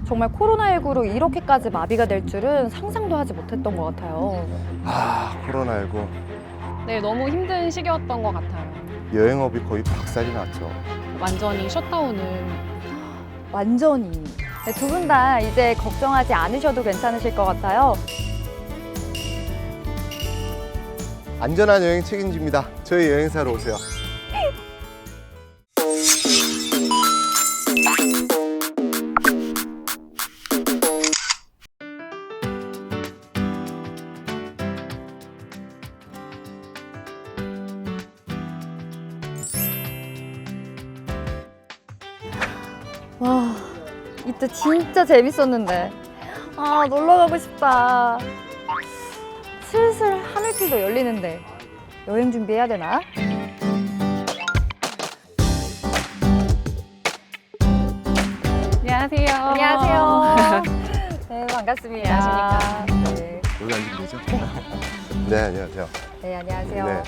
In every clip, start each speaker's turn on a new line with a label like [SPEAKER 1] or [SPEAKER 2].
[SPEAKER 1] 정말 코로나19로 이렇게까지 마비가 될 줄은 상상도 하지 못했던 것 같아요.
[SPEAKER 2] 코로나19
[SPEAKER 3] 네, 너무 힘든 시기였던 것 같아요.
[SPEAKER 2] 여행업이 거의 박살이 났죠.
[SPEAKER 3] 완전히 셧다운을.
[SPEAKER 1] 완전히. 네, 두 분 다 이제 걱정하지 않으셔도 괜찮으실 것 같아요.
[SPEAKER 2] 안전한 여행 책임집니다. 저희 여행사로 오세요.
[SPEAKER 1] 와, 이때 진짜 재밌었는데. 놀러 가고 싶다. 슬슬 하늘길도 열리는데 여행 준비해야 되나?
[SPEAKER 3] 안녕하세요.
[SPEAKER 1] 안녕하세요. 네, 반갑습니다.
[SPEAKER 3] 안녕하십니까.
[SPEAKER 1] 네,
[SPEAKER 2] 여기 앉으면 되죠? 네, 안녕하세요.
[SPEAKER 1] 네, 안녕하세요.
[SPEAKER 2] 네.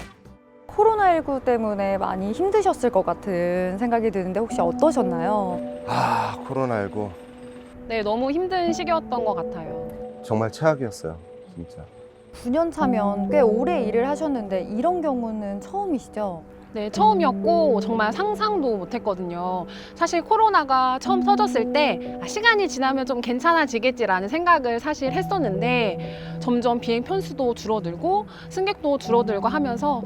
[SPEAKER 1] 코로나19 때문에 많이 힘드셨을 것 같은 생각이 드는데 혹시 어떠셨나요?
[SPEAKER 2] 코로나19
[SPEAKER 3] 네, 너무 힘든 시기였던 것 같아요.
[SPEAKER 2] 정말 최악이었어요. 진짜.
[SPEAKER 1] 9년 차면 꽤 오래 일을 하셨는데 이런 경우는 처음이시죠?
[SPEAKER 3] 네, 처음이었고 정말 상상도 못했거든요. 사실 코로나가 처음 터졌을 때 시간이 지나면 좀 괜찮아지겠지라는 생각을 사실 했었는데 점점 비행 편수도 줄어들고 승객도 줄어들고 하면서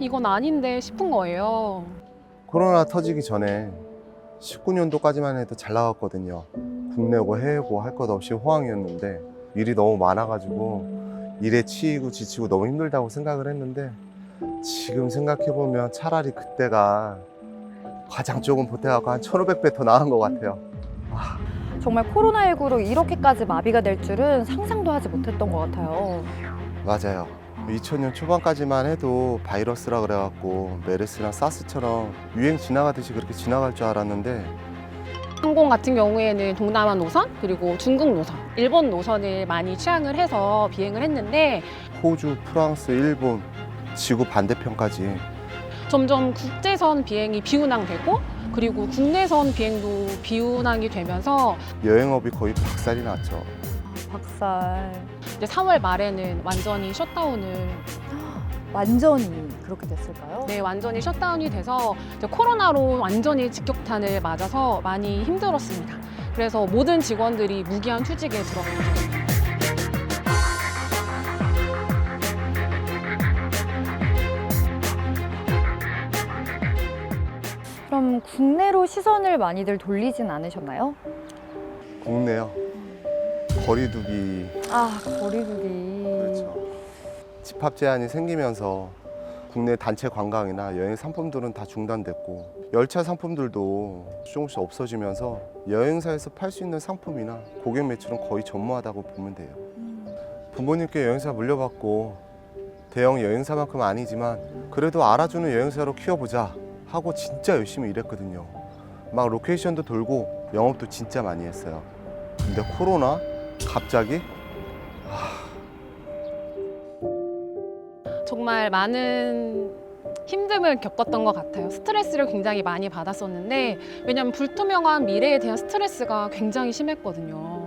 [SPEAKER 3] 이건 아닌데 싶은 거예요.
[SPEAKER 2] 코로나 터지기 전에 19년도까지만 해도 잘 나갔거든요. 국내고 해외고 할 것 없이 호황이었는데 일이 너무 많아가지고 일에 치이고 지치고 너무 힘들다고 생각을 했는데 지금 생각해보면 차라리 그때가 가장 조금 보태갖고 한 1,500배 더 나은 것 같아요.
[SPEAKER 1] 정말 코로나19로 이렇게까지 마비가 될 줄은 상상도 하지 못했던 것 같아요.
[SPEAKER 2] 맞아요. 2000년 초반까지만 해도 바이러스라 그래갖고 메르스나 사스처럼 유행 지나가듯이 그렇게 지나갈 줄 알았는데
[SPEAKER 3] 항공 같은 경우에는 동남아 노선 그리고 중국 노선, 일본 노선을 많이 취항을 해서 비행을 했는데
[SPEAKER 2] 호주, 프랑스, 일본, 지구 반대편까지
[SPEAKER 3] 점점 국제선 비행이 비운항되고 그리고 국내선 비행도 비운항이 되면서
[SPEAKER 2] 여행업이 거의 박살이 났죠.
[SPEAKER 1] 박살.
[SPEAKER 3] 이제 4월 말에는 완전히 셧다운을
[SPEAKER 1] 완전히 그렇게 됐을까요?
[SPEAKER 3] 네, 완전히 셧다운이 돼서 이제 코로나로 완전히 직격탄을 맞아서 많이 힘들었습니다. 그래서 모든 직원들이 무기한 휴직에 들어갔죠.
[SPEAKER 1] 그럼 국내로 시선을 많이들 돌리진 않으셨나요?
[SPEAKER 2] 국내요. 거리두기
[SPEAKER 1] 거리두기.
[SPEAKER 2] 그렇죠. 집합 제한이 생기면서 국내 단체 관광이나 여행 상품들은 다 중단됐고 열차 상품들도 조금씩 없어지면서 여행사에서 팔 수 있는 상품이나 고객 매출은 거의 전무하다고 보면 돼요. 부모님께 여행사 물려받고 대형 여행사만큼 아니지만 그래도 알아주는 여행사로 키워보자 하고 진짜 열심히 일했거든요. 막 로케이션도 돌고 영업도 진짜 많이 했어요. 근데 코로나 갑자기
[SPEAKER 3] 정말 많은 힘듦을 겪었던 것 같아요. 스트레스를 굉장히 많이 받았었는데 왜냐하면 불투명한 미래에 대한 스트레스가 굉장히 심했거든요.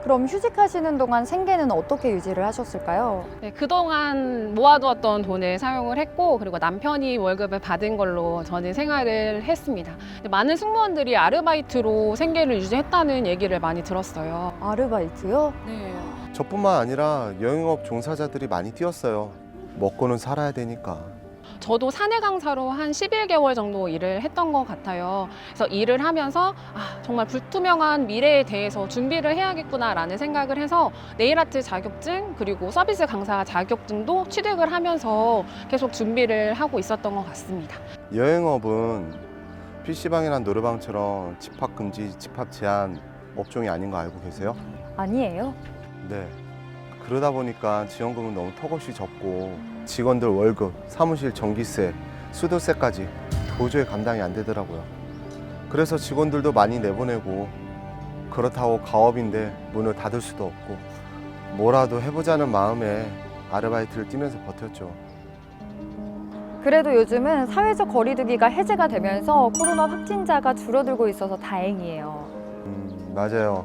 [SPEAKER 1] 그럼 휴직하시는 동안 생계는 어떻게 유지를 하셨을까요?
[SPEAKER 3] 네, 그동안 모아두었던 돈을 사용을 했고 그리고 남편이 월급을 받은 걸로 저는 생활을 했습니다. 많은 승무원들이 아르바이트로 생계를 유지했다는 얘기를 많이 들었어요.
[SPEAKER 1] 아르바이트요?
[SPEAKER 3] 네.
[SPEAKER 2] 저뿐만 아니라 여행업 종사자들이 많이 뛰었어요. 먹고는 살아야 되니까.
[SPEAKER 3] 저도 사내 강사로 한 11개월 정도 일을 했던 것 같아요. 그래서 일을 하면서 정말 불투명한 미래에 대해서 준비를 해야겠구나라는 생각을 해서 네일아트 자격증 그리고 서비스 강사 자격증도 취득을 하면서 계속 준비를 하고 있었던 것 같습니다.
[SPEAKER 2] 여행업은 PC방이나 노래방처럼 집합 금지, 집합 제한 업종이 아닌 거 알고 계세요?
[SPEAKER 1] 아니에요.
[SPEAKER 2] 네. 그러다 보니까 지원금은 너무 턱없이 적고 직원들 월급, 사무실 전기세, 수도세까지 도저히 감당이 안 되더라고요. 그래서 직원들도 많이 내보내고 그렇다고 가업인데 문을 닫을 수도 없고 뭐라도 해보자는 마음에 아르바이트를 뛰면서 버텼죠.
[SPEAKER 1] 그래도 요즘은 사회적 거리두기가 해제가 되면서 코로나 확진자가 줄어들고 있어서 다행이에요.
[SPEAKER 2] 맞아요.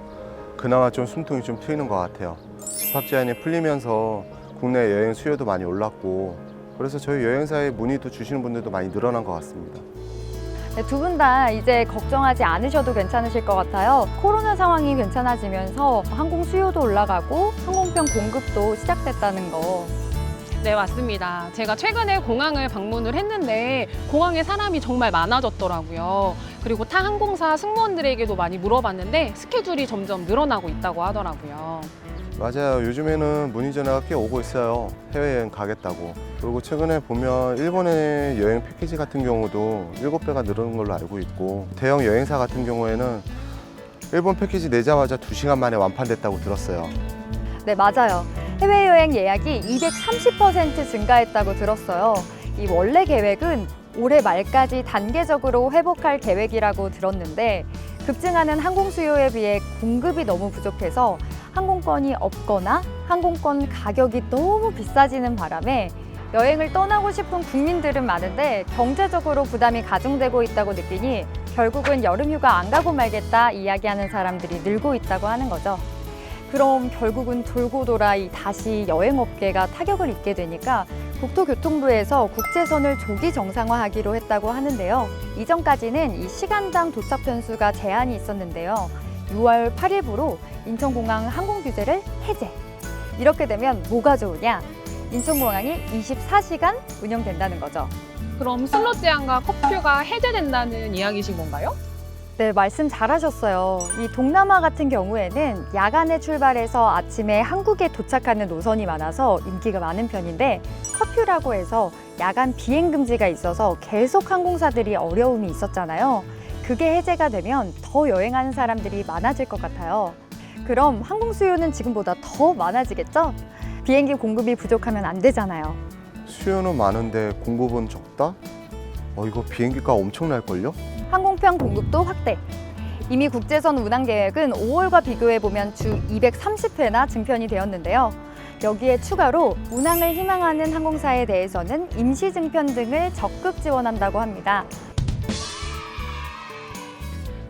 [SPEAKER 2] 그나마 좀 숨통이 좀 트이는 것 같아요. 집합 제한이 풀리면서 국내 여행 수요도 많이 올랐고 그래서 저희 여행사에 문의도 주시는 분들도 많이 늘어난 것 같습니다.
[SPEAKER 1] 네, 두 분 다 이제 걱정하지 않으셔도 괜찮으실 것 같아요. 코로나 상황이 괜찮아지면서 항공 수요도 올라가고 항공편 공급도 시작됐다는 거.
[SPEAKER 3] 네, 맞습니다. 제가 최근에 공항을 방문을 했는데 공항에 사람이 정말 많아졌더라고요. 그리고 타 항공사 승무원들에게도 많이 물어봤는데 스케줄이 점점 늘어나고 있다고 하더라고요.
[SPEAKER 2] 맞아요. 요즘에는 문의 전화가 꽤 오고 있어요. 해외여행 가겠다고. 그리고 최근에 보면 일본의 여행 패키지 같은 경우도 7배가 늘은 걸로 알고 있고 대형 여행사 같은 경우에는 일본 패키지 내자마자 2시간 만에 완판됐다고 들었어요.
[SPEAKER 1] 네, 맞아요. 해외여행 예약이 230% 증가했다고 들었어요. 이 원래 계획은 올해 말까지 단계적으로 회복할 계획이라고 들었는데 급증하는 항공 수요에 비해 공급이 너무 부족해서 항공권이 없거나 항공권 가격이 너무 비싸지는 바람에 여행을 떠나고 싶은 국민들은 많은데 경제적으로 부담이 가중되고 있다고 느끼니 결국은 여름휴가 안 가고 말겠다 이야기하는 사람들이 늘고 있다고 하는 거죠. 그럼 결국은 돌고 돌아 다시 여행업계가 타격을 입게 되니까 국토교통부에서 국제선을 조기 정상화하기로 했다고 하는데요. 이전까지는 이 시간당 도착 편수가 제한이 있었는데요. 6월 8일부로 인천공항 항공규제를 해제. 이렇게 되면 뭐가 좋으냐? 인천공항이 24시간 운영된다는 거죠.
[SPEAKER 3] 그럼 슬롯 제한과 커퓨가 해제된다는 이야기신 건가요?
[SPEAKER 1] 네, 말씀 잘하셨어요. 이 동남아 같은 경우에는 야간에 출발해서 아침에 한국에 도착하는 노선이 많아서 인기가 많은 편인데 커퓨라고 해서 야간 비행 금지가 있어서 계속 항공사들이 어려움이 있었잖아요. 그게 해제가 되면 더 여행하는 사람들이 많아질 것 같아요. 그럼 항공 수요는 지금보다 더 많아지겠죠? 비행기 공급이 부족하면 안 되잖아요.
[SPEAKER 2] 수요는 많은데 공급은 적다? 이거 비행기가 엄청날걸요?
[SPEAKER 1] 항공편 공급도 확대. 이미 국제선 운항 계획은 5월과 비교해보면 주 230회나 증편이 되었는데요. 여기에 추가로 운항을 희망하는 항공사에 대해서는 임시 증편 등을 적극 지원한다고 합니다.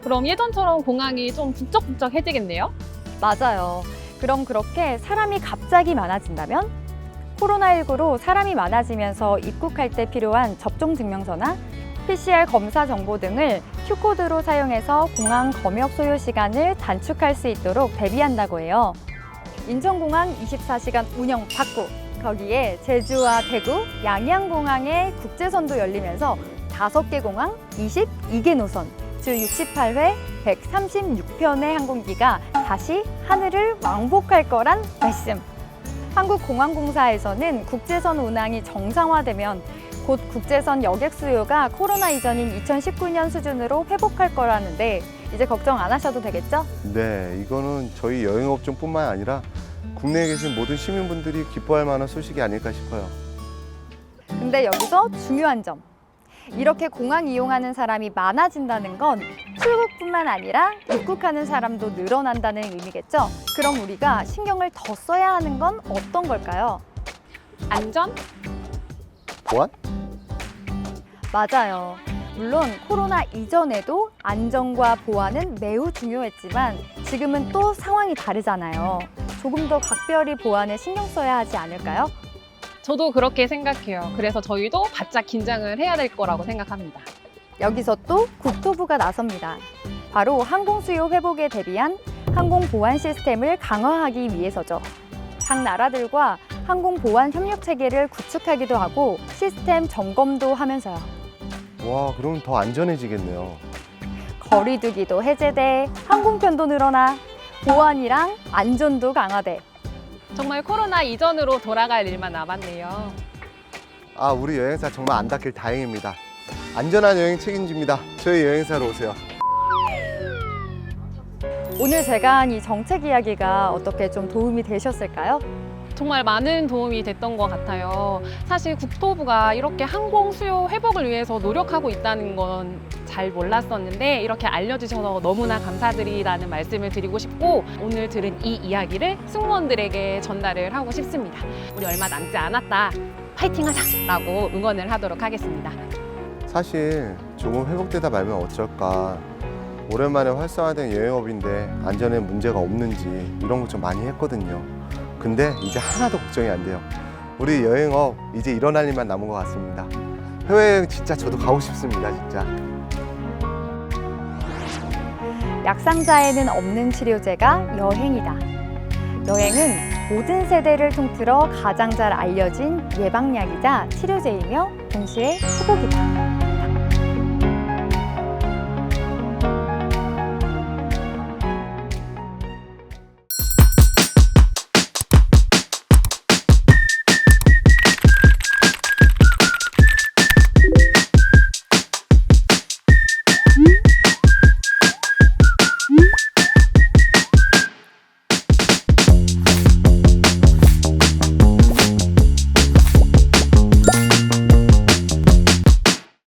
[SPEAKER 3] 그럼 예전처럼 공항이 좀 북적북적해지겠네요?
[SPEAKER 1] 맞아요. 그럼 그렇게 사람이 갑자기 많아진다면? 코로나19로 사람이 많아지면서 입국할 때 필요한 접종 증명서나 PCR 검사 정보 등을 Q코드로 사용해서 공항 검역 소요 시간을 단축할 수 있도록 대비한다고 해요. 인천공항 24시간 운영 받고 거기에 제주와 대구, 양양공항에 국제선도 열리면서 5개 공항, 22개 노선, 주 68회, 136편의 항공기가 다시 하늘을 왕복할 거란 말씀. 한국공항공사에서는 국제선 운항이 정상화되면 곧 국제선 여객 수요가 코로나 이전인 2019년 수준으로 회복할 거라는데 이제 걱정 안 하셔도 되겠죠?
[SPEAKER 2] 네, 이거는 저희 여행업종뿐만 아니라 국내에 계신 모든 시민분들이 기뻐할 만한 소식이 아닐까 싶어요.
[SPEAKER 1] 근데 여기서 중요한 점. 이렇게 공항 이용하는 사람이 많아진다는 건 출국뿐만 아니라 입국하는 사람도 늘어난다는 의미겠죠? 그럼 우리가 신경을 더 써야 하는 건 어떤 걸까요?
[SPEAKER 3] 안전?
[SPEAKER 2] 보안?
[SPEAKER 1] 맞아요. 물론 코로나 이전에도 안전과 보안은 매우 중요했지만 지금은 또 상황이 다르잖아요. 조금 더 각별히 보안에 신경 써야 하지 않을까요?
[SPEAKER 3] 저도 그렇게 생각해요. 그래서 저희도 바짝 긴장을 해야 될 거라고 생각합니다.
[SPEAKER 1] 여기서 또 국토부가 나섭니다. 바로 항공 수요 회복에 대비한 항공 보안 시스템을 강화하기 위해서죠. 각 나라들과 항공 보안 협력 체계를 구축하기도 하고 시스템 점검도 하면서요.
[SPEAKER 2] 와, 그럼 더 안전해지겠네요.
[SPEAKER 1] 거리두기도 해제돼, 항공편도 늘어나, 보안이랑 안전도 강화돼.
[SPEAKER 3] 정말 코로나 이전으로 돌아갈 일만 남았네요.
[SPEAKER 2] 우리 여행사 정말 안 닫길 다행입니다. 안전한 여행 책임집니다. 저희 여행사로 오세요.
[SPEAKER 1] 오늘 제가 한 이 정책 이야기가 어떻게 좀 도움이 되셨을까요?
[SPEAKER 3] 정말 많은 도움이 됐던 것 같아요. 사실 국토부가 이렇게 항공 수요 회복을 위해서 노력하고 있다는 건 잘 몰랐었는데 이렇게 알려주셔서 너무나 감사드리다는 말씀을 드리고 싶고 오늘 들은 이 이야기를 승무원들에게 전달을 하고 싶습니다. 우리 얼마 남지 않았다. 파이팅하자! 라고 응원을 하도록 하겠습니다.
[SPEAKER 2] 사실 조금 회복되다 말면 어쩔까 오랜만에 활성화된 여행업인데 안전에 문제가 없는지 이런 거 좀 많이 했거든요. 근데 이제 하나도 걱정이 안 돼요. 우리 여행업 이제 일어날 일만 남은 것 같습니다. 해외여행 진짜 저도 가고 싶습니다, 진짜.
[SPEAKER 1] 약상자에는 없는 치료제가 여행이다. 여행은 모든 세대를 통틀어 가장 잘 알려진 예방약이자 치료제이며 동시에 회복이다.